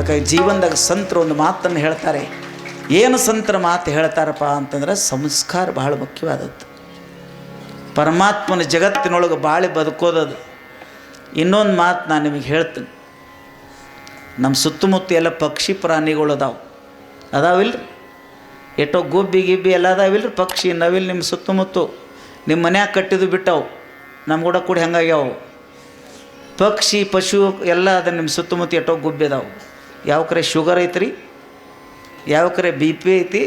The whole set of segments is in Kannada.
ಅದಕ್ಕಾಗಿ ಜೀವನದಾಗ ಸಂತರು ಒಂದು ಮಾತನ್ನು ಹೇಳ್ತಾರೆ. ಏನು ಸಂತರ ಮಾತು ಹೇಳ್ತಾರಪ್ಪ ಅಂತಂದ್ರೆ ಸಂಸ್ಕಾರ ಬಹಳ ಮುಖ್ಯವಾದದ್ದು. ಪರಮಾತ್ಮನ ಜಗತ್ತಿನೊಳಗೆ ಬಾಳಿ ಬದುಕೋದದು. ಇನ್ನೊಂದು ಮಾತು ನಾನು ನಿಮಗೆ ಹೇಳ್ತೀನಿ. ನಮ್ಮ ಸುತ್ತಮುತ್ತ ಎಲ್ಲ ಪಕ್ಷಿ ಪ್ರಾಣಿಗಳು ಅದಾವಿಲ್ಲ ರೀ. ಎಷ್ಟೋ ಗುಬ್ಬಿ ಗಿಬ್ಬಿ ಎಲ್ಲ ಅದಾವಿಲ್ಲ ರೀ. ಪಕ್ಷಿ ನವಿಲ್ ನಿಮ್ಮ ಸುತ್ತಮುತ್ತ ನಿಮ್ಮ ಮನ್ಯಾಗ ಕಟ್ಟಿದ್ದು ಬಿಟ್ಟವು. ನಮ್ಮ ಕೂಡ ಕೂಡಿ ಹಂಗಾಗ್ಯಾವು. ಪಕ್ಷಿ ಪಶು ಎಲ್ಲ ಅದ ನಿಮ್ಮ ಸುತ್ತಮುತ್ತ ಎಷ್ಟೋ ಗುಬ್ಬಿ ಅದಾವೆ. ಯಾವ ಕಡೆ ಶುಗರ್ ಐತ್ರಿ, ಯಾವ ಕಡೆ BP ಐತಿ,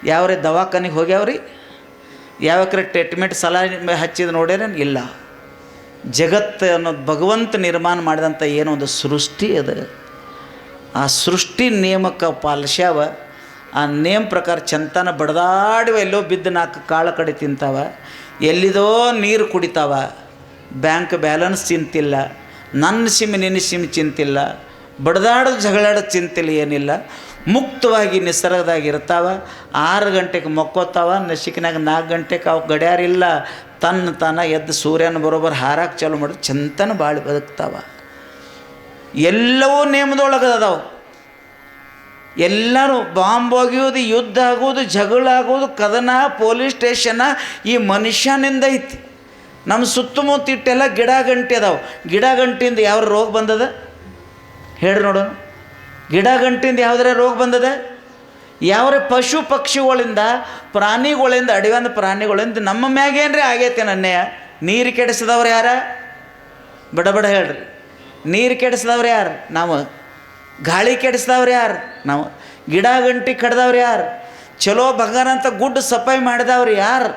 ಯಾವ್ರೆ ದವಾಖಾನಿಗೆ ಹೋಗ್ಯಾವ್ರಿ, ಯಾವ ಕಡೆ ಟ್ರೀಟ್ಮೆಂಟ್ ಸಲಹೆ ಹಚ್ಚಿದ ನೋಡ್ಯಾರೇನು ಇಲ್ಲ. ಜಗತ್ತು ಅನ್ನೋದು ಭಗವಂತ ನಿರ್ಮಾಣ ಮಾಡಿದಂಥ ಏನೋ ಒಂದು ಸೃಷ್ಟಿ ಅದ. ಆ ಸೃಷ್ಟಿ ನೇಮಕ್ಕೆ ಪಾಲಿಸ್ಯಾವ. ಆ ನೇಮ ಪ್ರಕಾರ ಚಂತನ ಬಡ್ದಾಡುವ. ಎಲ್ಲೋ ಬಿದ್ದು 4 ಕಾಳು ಕಡೆ ತಿಂತಾವ, ಎಲ್ಲಿದೋ ನೀರು ಕುಡಿತಾವ. ಬ್ಯಾಂಕ್ ಬ್ಯಾಲೆನ್ಸ್ ಚಿಂತಿಲ್ಲ, ನನ್ನ ಸಿಮ್ ನಿನ್ನ ಸಿಮ್ ಚಿಂತಿಲ್ಲ, ಬಡ್ದಾಡೋದು ಜಗಳಾಡೋದು ಚಿಂತಿಲ್ಲ, ಏನಿಲ್ಲ. ಮುಕ್ತವಾಗಿ ನಿಸರ್ಗದಾಗಿರ್ತಾವ. 6 ಗಂಟೆಗೆ ಮಕ್ಕೋತಾವ. ನಸಿಕಿನಾಗ 4 ಗಂಟೆಗೆ ಅವು ಗಡಿಯಾರಿಲ್ಲ. ತಾನ ಎದ್ದು ಸೂರ್ಯನ ಬರೋಬ್ಬರ ಹಾರಾಕೆ ಚಾಲು ಮಾಡಿದ್ರೆ ಚಂತನ ಬಾಳಿ ಬದುಕ್ತಾವ. ಎಲ್ಲವೂ ನೇಮದೊಳಗೆ ಅದಾವೆ. ಎಲ್ಲರೂ ಬಾಂಬ್ ಒಗೆಯೋದು, ಯುದ್ಧ ಆಗೋದು, ಜಗಳ ಆಗೋದು, ಕದನ, ಪೊಲೀಸ್ ಸ್ಟೇಷನ ಈ ಮನುಷ್ಯನಿಂದ ಐತಿ. ನಮ್ಮ ಸುತ್ತಮುತ್ತ ಇಟ್ಟೆಲ್ಲ ಗಿಡ ಗಂಟೆ ಅದಾವೆ. ಗಿಡ ಗಂಟಿಂದ ಯಾವ ರೋಗ ಬಂದದ ಹೇಳ್ರಿ ನೋಡೋಣ. ಗಿಡ ಗಂಟಿಂದ ಯಾವುದರ ರೋಗ ಬಂದದ? ಯಾವ್ರೆ ಪಶು ಪಕ್ಷಿಗಳಿಂದ, ಪ್ರಾಣಿಗಳಿಂದ, ಅಡವಿನ ಪ್ರಾಣಿಗಳಿಂದ ನಮ್ಮ ಮ್ಯಾಗೇನ್ರಿ ಆಗೈತೆ ನನ್ನೆಯ. ನೀರು ಕೆಡಿಸಿದವ್ರು ಯಾರ? ಬಡ ಹೇಳ್ರಿ. ನೀರು ಕೆಡಿಸಿದವ್ರು ಯಾರು? ನಾವು. ಗಾಳಿ ಕೆಡಿಸಿದವ್ರು ಯಾರು? ನಾವು. ಗಿಡ ಗಂಟಿ ಕಡ್ದವ್ರು ಯಾರು? ಚಲೋ ಬಂಗಾರ ಅಂತ ಗುಡ್ಡ ಸಫಾಯಿ ಮಾಡಿದವ್ರು ಯಾರು?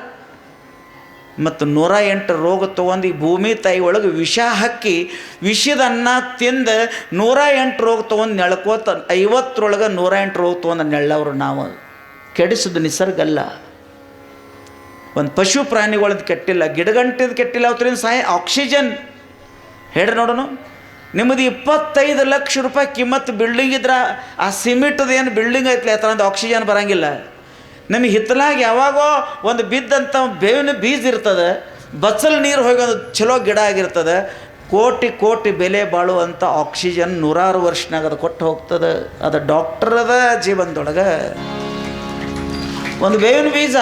ಮತ್ತು 108 ರೋಗ ತೊಗೊಂಡು ಈ ಭೂಮಿ ತಾಯಿ ಒಳಗೆ ವಿಷ ಹಾಕಿ ವಿಷದ ಅನ್ನ ತಿಂದು 108 ರೋಗ ತೊಗೊಂಡು ನೆಳ್ಕೋತ 50ರೊಳಗೆ 108 ರೋಗ ತೊಗೊಂಡು ನೆಳ್ಳವ್ರು ನಾವು. ಕೆಡಿಸೋದು ನಿಸರ್ಗ ಅಲ್ಲ. ಒಂದು ಪಶು ಪ್ರಾಣಿಗಳದ್ದು ಕೆಟ್ಟಿಲ್ಲ, ಗಿಡಗಂಟಿದ್ದು ಕೆಟ್ಟಿಲ್ಲ. ಅವತ್ತರಿಂದ ಆಕ್ಸಿಜನ್ ಹೇಳ್ರಿ ನೋಡೋಣ. ನಿಮ್ಮದು 25 ಲಕ್ಷ ರೂಪಾಯಿ ಕಿಮ್ಮತ್ತು ಬಿಲ್ಡಿಂಗ್ ಇದ್ರೆ ಆ ಸಿಮೆಂಟದು ಏನು ಬಿಲ್ಡಿಂಗ್ ಐತ್ಲಿ ಆ ಥರದ ಆಕ್ಸಿಜನ್ ಬರೋಂಗಿಲ್ಲ. ನಮಗೆ ಹಿತ್ತಲಾಗಿ ಯಾವಾಗೋ ಒಂದು ಬಿದ್ದಂಥ ಬೇವಿನ ಬೀಜ ಇರ್ತದೆ, ಬಚ್ಚಲ್ ನೀರು ಹೋಗಿ ಒಂದು ಚಲೋ ಗಿಡ ಆಗಿರ್ತದೆ. ಕೋಟಿ ಬೆಲೆ ಬಾಳುವಂಥ ಆಕ್ಸಿಜನ್ 100 ವರ್ಷನಾಗ ಅದು ಕೊಟ್ಟು ಹೋಗ್ತದೆ. ಅದು ಡಾಕ್ಟರದ ಜೀವನದೊಳಗೆ. ಒಂದು ಬೇವಿನ ಬೀಜ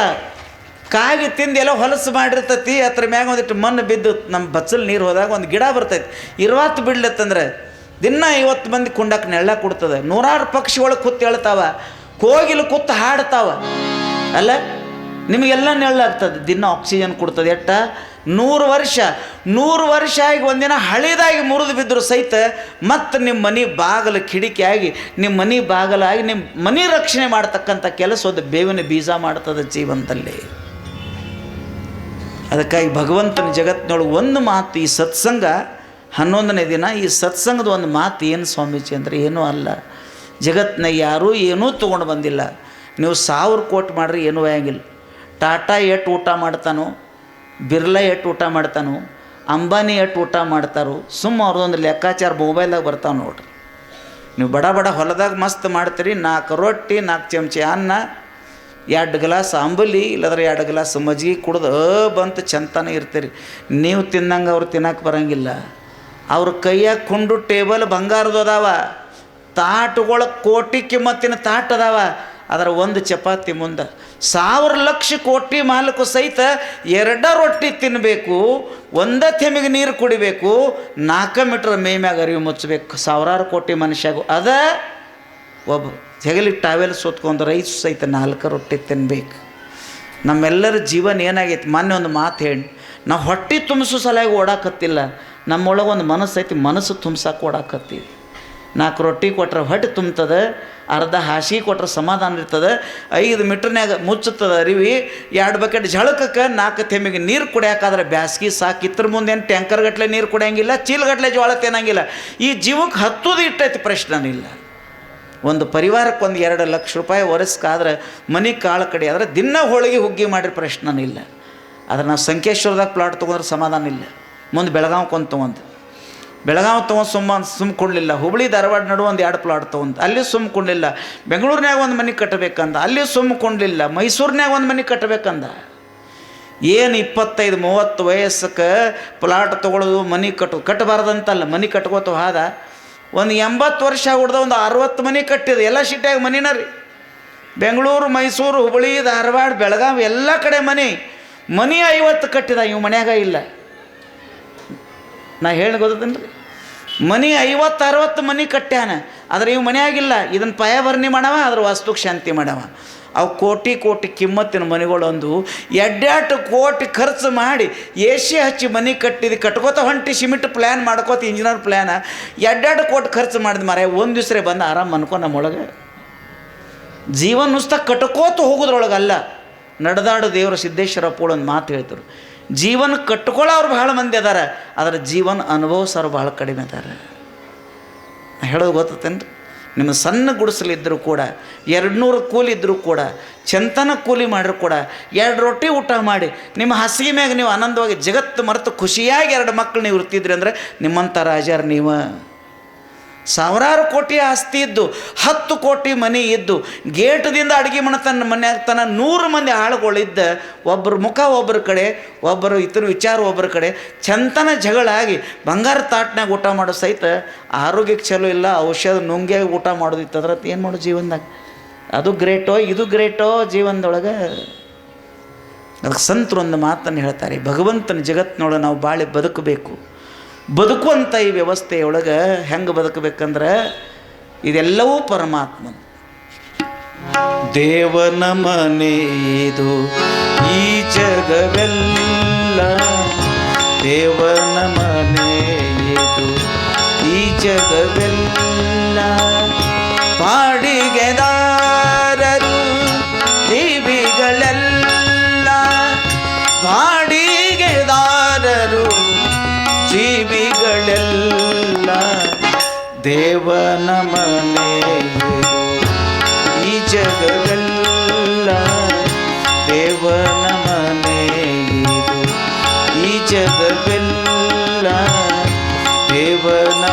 ಕಾಗಿ ತಿಂದು ಎಲ್ಲ ಹೊಲಸು ಮಾಡಿರ್ತೈತಿ. ಅದ್ರ ಮ್ಯಾಗ ಒಂದಿಟ್ಟು ಮಣ್ಣು ಬಿದ್ದು ನಮ್ಮ ಬಚ್ಚಲ್ ನೀರು ಹೋದಾಗ ಒಂದು ಗಿಡ ಬರ್ತೈತಿ. 20 ಬಿಡ್ಲತ್ತಂದ್ರೆ ದಿನ 50 ಮಂದಿ ಕುಂಡಕ್ಕೆ ನೆಳ್ಳ ಕೊಡ್ತದೆ. 100 ಪಕ್ಷಿಗಳು ಕೂತು ಹೇಳ್ತಾವ, ಕೋಗಿಲು ಕೂತು ಹಾಡ್ತಾವ. ಅಲ್ಲ, ನಿಮಗೆಲ್ಲ ನೆಳ್ಳಾಗ್ತದೆ. ದಿನ ಆಕ್ಸಿಜನ್ ಕೊಡ್ತದೆ. 100 ವರ್ಷ ಆಗಿ ಒಂದಿನ ಹಳಿದಾಗಿ ಮುರಿದು ಬಿದ್ದರೂ ಸಹಿತ ಮತ್ತು ನಿಮ್ಮ ಮನೆ ಬಾಗಿಲು ಕಿಡಿಕಿಯಾಗಿ ನಿಮ್ಮ ಮನೆ ಬಾಗಿಲಾಗಿ ನಿಮ್ಮ ಮನೆ ರಕ್ಷಣೆ ಮಾಡ್ತಕ್ಕಂಥ ಕೆಲಸ ಒಂದು ಬೇವಿನ ಬೀಜ ಮಾಡ್ತದೆ ಜೀವನದಲ್ಲಿ. ಅದಕ್ಕಾಗಿ ಭಗವಂತನ ಜಗತ್ತಿನೊಳಗೆ ಒಂದು ಮಾತು, ಈ ಸತ್ಸಂಗ 11ನೇ ದಿನ. ಈ ಸತ್ಸಂಗದ ಒಂದು ಮಾತು ಏನು ಸ್ವಾಮೀಜಿ ಅಂದರೆ ಏನೂ ಅಲ್ಲ. ಜಗತ್ತಿನ ಯಾರೂ ಏನೂ ತೊಗೊಂಡು ಬಂದಿಲ್ಲ. ನೀವು 1000 ಕೋಟಿ ಮಾಡಿರಿ ಏನೂ ಆಗಂಗಿಲ್ಲ. ಟಾಟಾ ಎಷ್ಟು ಊಟ ಮಾಡ್ತಾನೋ, ಬಿರ್ಲಾ ಎಷ್ಟು ಊಟ ಮಾಡ್ತಾನೋ, ಅಂಬಾನಿ ಎಷ್ಟು ಊಟ ಮಾಡ್ತಾರೋ, ಸುಮ್ಮ ಅವ್ರದ್ದೊಂದು ಲೆಕ್ಕಾಚಾರ ಮೊಬೈಲ್ದಾಗ ಬರ್ತಾವೆ ನೋಡ್ರಿ. ನೀವು ಬಡ ಹೊಲದಾಗ ಮಸ್ತ್ ಮಾಡ್ತೀರಿ. 4 ರೊಟ್ಟಿ, 4 ಚಮಚೆ ಅನ್ನ, 2 ಗ್ಲಾಸ್ ಅಂಬಲಿ, ಇಲ್ಲದ್ರೆ 2 ಗ್ಲಾಸ್ ಮಜ್ಜಿಗೆ ಕುಡ್ದು ಬಂತು ಚಂತನ ಇರ್ತೀರಿ. ನೀವು ತಿನ್ನಂಗೆ ಅವ್ರು ತಿನ್ನಕ್ಕೆ ಬರೋಂಗಿಲ್ಲ. ಅವ್ರ ಕೈಯಾಗ ಕುಂಡು ಟೇಬಲ್ ಬಂಗಾರದು ಅದಾವ. ತಾಟುಗಳು ಕೋಟಿ ಕಿಮ್ಮತ್ತಿನ ತಾಟು ಅದಾವ. ಅದರ ಒಂದು ಚಪಾತಿ ಮುಂದೆ 1000 ಲಕ್ಷ ಕೋಟಿ ಮಾಲಕು ಸಹಿತ 2 ರೊಟ್ಟಿ ತಿನ್ನಬೇಕು, 1 ತೆಮಿಗೆ ನೀರು ಕುಡಿಬೇಕು, 4 ಮೀಟ್ರ್ ಮೈ ಮ್ಯಾಗ ಅರಿವು ಮುಚ್ಚಬೇಕು. 1000 ಕೋಟಿ ಮನುಷ್ಯಾಗು ಅದ ಒಬ್ಬ ಹೆಗಲಿಗೆ ಟಾವೆಲ್ ಸುತ್ಕೊಂಡು ರೈಸ್ ಸಹಿತ 4 ರೊಟ್ಟಿ ತಿನ್ಬೇಕು. ನಮ್ಮೆಲ್ಲರ ಜೀವನ ಏನಾಗೈತಿ? ಮೊನ್ನೆ ಒಂದು ಮಾತು ಹೇಳಿ, ನಾವು ಹೊಟ್ಟೆ ತುಂಬಿಸೋ ಸಲುವಾಗಿ ಓಡಾಕತ್ತಿಲ್ಲ. ನಮ್ಮೊಳಗೆ ಒಂದು ಮನಸ್ಸು ಐತಿ, ಮನಸ್ಸು ತುಂಬ್ಸಕ್ಕೆ ಓಡಾಕತ್ತೀವಿ. 4 ರೊಟ್ಟಿ ಕೊಟ್ರೆ ಹೊಟ್ಟೆ ತುಂಬ್ತದೆ, ಅರ್ಧ ಹಾಸಿಗೆ ಕೊಟ್ರೆ ಸಮಾಧಾನ ಇರ್ತದೆ, 5 ಮೀಟ್ರ್ನಾಗ ಮುಚ್ಚುತ್ತದೆ ಅರಿವಿ, 2 ಬಕೆಟ್ ಝಳಕಕ್ಕೆ 4 ತೆಮಿಗೆ ನೀರು ಕುಡಿಯೋಕ್ಕಾದ್ರೆ ಬ್ಯಾಸ್ಗಿ ಸಾಕು. ಇದ್ರ ಮುಂದೆ ಏನು ಟ್ಯಾಂಕರ್ ಗಟ್ಟಲೆ ನೀರು ಕುಡಿಯೋಂಗಿಲ್ಲ, ಚೀಲಗಟ್ಟಲೆ ಜೋಳ ತಿನ್ನಂಗಿಲ್ಲ. ಈ ಜೀವಕ್ಕೆ ಹತ್ತೋದು ಇಟ್ಟೈತಿ ಪ್ರಶ್ನೆನಿಲ್ಲ. ಒಂದು ಪರಿವಾರಕ್ಕೆ ಒಂದು 2 ಲಕ್ಷ ರೂಪಾಯಿ ವರ್ಷಕ್ಕಾದ್ರೆ ಮನೆ ಕಾಳು ಕಡೆ ಆದರೆ ದಿನ ಹೋಳಿಗೆ ಹುಗ್ಗಿ ಮಾಡಿರ ಪ್ರಶ್ನೆನಿಲ್ಲ. ಆದರೆ ನಾವು ಸಂಕೇಶ್ವರದಾಗ ಪ್ಲಾಟ್ ತೊಗೊಂಡ್ರೆ ಸಮಾಧಾನ ಇಲ್ಲ. ಮುಂದೆ ಬೆಳಗಾವ್ಕೊಂದು ತೊಗೊಂಡು ಸುಮ್ಮ ಕೊಡಲಿಲ್ಲ. ಹುಬ್ಳಿ ಧಾರವಾಡ ನಡುವೆ ಒಂದು 2 ಪ್ಲಾಟ್ ತೊಗೊಂಡು ಅಲ್ಲಿ ಸುಮ್ಮ ಕೊಡಲಿಲ್ಲ. ಬೆಂಗಳೂರಿನಾಗ ಒಂದು ಮನೆ ಕಟ್ಟಬೇಕಂದ, ಅಲ್ಲಿ ಸುಮ್ಮ ಕೊಂಡಲಿಲ್ಲ. ಮೈಸೂರಿನಾಗ ಒಂದು ಮನೆ ಕಟ್ಟಬೇಕಂದ. ಏನು 25-30 ವಯಸ್ಸಕ್ಕೆ ಪ್ಲಾಟ್ ತೊಗೊಳ್ಳೋದು, ಮನೆ ಕಟ್ಟಬಾರ್ದಂತಲ್ಲ, ಮನೆ ಕಟ್ಕೋತ ಹಾದ ಒಂದು 80 ವರ್ಷ ಹುಡ್ದ ಒಂದು 60 ಮನೆ ಕಟ್ಟಿದೆ. ಎಲ್ಲ ಸಿಟಿಯಾಗ ಮನಿನ ರೀ. ಬೆಂಗಳೂರು, ಮೈಸೂರು, ಹುಬ್ಬಳ್ಳಿ, ಧಾರವಾಡ, ಬೆಳಗಾವಿ ಎಲ್ಲ ಕಡೆ ಮನೆ 50 ಕಟ್ಟಿದ. ಇವು ಮನ್ಯಾಗ ಇಲ್ಲ. ನಾ ಹೇಳಿ ಗೊತ್ತೇನು ರೀ, ಮನೆ 50-60 ಮನೆ ಕಟ್ಟ್ಯಾನ, ಆದರೆ ಇವು ಮನೆಯಾಗಿಲ್ಲ. ಇದನ್ನು ಪಯಭರಣಿ ಮಾಡವ, ಅದ್ರ ವಾಸ್ತುಕ್ಕೆ ಶಾಂತಿ ಮಾಡವ. ಅವು ಕೋಟಿ ಕೋಟಿ ಕಿಮ್ಮತ್ತಿನ ಮನೆಗಳೊಂದು 2 ಕೋಟಿ ಖರ್ಚು ಮಾಡಿ ಏಷ್ಯ ಹಚ್ಚಿ ಮನೆ ಕಟ್ಟಿದ್ದು, ಕಟ್ಕೋತ ಹೊಂಟಿ ಸಿಮೆಂಟ್ ಪ್ಲ್ಯಾನ್ ಮಾಡ್ಕೋತ ಇಂಜಿನಿಯರ್ ಪ್ಲ್ಯಾನ 2 ಕೋಟಿ ಖರ್ಚು ಮಾಡಿದ ಮಾರ. ಒಂದು ದಿವ್ಸ ಬಂದು ಆರಾಮ್ ಅನ್ಕೊ. ನಮ್ಮೊಳಗೆ ಜೀವನ ನುಸ್ತ ಕಟ್ಕೋತ ಹೋಗೋದ್ರೊಳಗಲ್ಲ. ನಡೆದಾಡು ದೇವರು ಸಿದ್ದೇಶ್ವರ ಪೂಳ ಒಂದು ಮಾತು ಹೇಳ್ತಾರೆ, ಜೀವನ ಕಟ್ಕೊಳ್ಳೋರು ಭಾಳ ಮಂದಿ ಅದಾರ, ಆದರೆ ಜೀವನ ಅನುಭವಿಸೋರು ಭಾಳ ಕಡಿಮೆ ಅದಾರ. ಹೇಳೋದು ಗೊತ್ತೇನು ರೀ? ನಿಮ್ಮ ಸಣ್ಣ ಗುಡಿಸಲಿದ್ದರೂ ಕೂಡ 200 ಕೂಲಿ ಇದ್ದರೂ ಕೂಡ, ಚಂತನ ಕೂಲಿ ಮಾಡಿದ್ರು ಕೂಡ 2 ರೊಟ್ಟಿ ಊಟ ಮಾಡಿ ನಿಮ್ಮ ಹಾಸಿಗೆ ಮ್ಯಾಗ ನೀವು ಆನಂದವಾಗಿ ಜಗತ್ತು ಮರೆತು ಖುಷಿಯಾಗಿ 2 ಮಕ್ಕಳು ನೀವು ಇರ್ತಿದ್ರಿ ಅಂದರೆ ನಿಮ್ಮಂಥ ರಾಜರು ನೀವು. ಸಾವಿರಾರು ಕೋಟಿ ಆಸ್ತಿ ಇದ್ದು, 10 ಕೋಟಿ ಮನೆ ಇದ್ದು, ಗೇಟದಿಂದ ಅಡುಗೆ ತನ್ನ ಮನ್ಯಾಗ ತನ್ನ 100 ಮಂದಿ ಆಳುಗಳಿದ್ದ, ಒಬ್ಬರು ಮುಖ ಒಬ್ಬರ ಕಡೆ, ಒಬ್ಬರು ಇತರ ವಿಚಾರ ಒಬ್ಬರ ಕಡೆ, ಚಂತನ ಜಗಳಾಗಿ ಬಂಗಾರ ತಾಟ್ನಾಗ ಊಟ ಮಾಡೋ ಸಹಿತ ಆರೋಗ್ಯಕ್ಕೆ ಚಲೋ ಇಲ್ಲ, ಔಷಧ ನುಂಗ್ಯಾಗಿ ಊಟ ಮಾಡೋದಿತ್ತಂದ್ರೆ ಏನು ಮಾಡೋ ಜೀವನದಾಗ? ಅದು ಗ್ರೇಟೋ ಇದು ಗ್ರೇಟೋ ಜೀವನದೊಳಗೆ? ಅದಕ್ಕೆ ಸಂತರು ಒಂದು ಮಾತನ್ನು ಹೇಳ್ತಾರೆ, ಭಗವಂತನ ಜಗತ್ತಿನೊಳಗೆ ನಾವು ಬಾಳಿ ಬದುಕಬೇಕು. ಬದುಕುವಂಥ ಈ ವ್ಯವಸ್ಥೆಯೊಳಗೆ ಹೆಂಗೆ ಬದುಕಬೇಕಂದ್ರೆ ಇದೆಲ್ಲವೂ ಪರಮಾತ್ಮ. ದೇವನ ಮನೆಯಿದು ಈ ಜಗವೆಲ್ಲ, ದೇವನ ಮನೆಯಿದು ಈ ಜಗವೆಲ್ಲ, ಬಾಡಿಗೆದಾರರು ಜೀವಿಗಳೆಲ್ಲ, ಬಾಡಿಗೆದಾರರು ಜೀವಿಗಳೆಲ್ಲ, ದೇವನ ಮನೆಯಿದು ಈ ಜಗವೆಲ್ಲ, ದೇವನ ಮನೆಯಿದು ಈ ಜಗವೆಲ್ಲ, ದೇವನ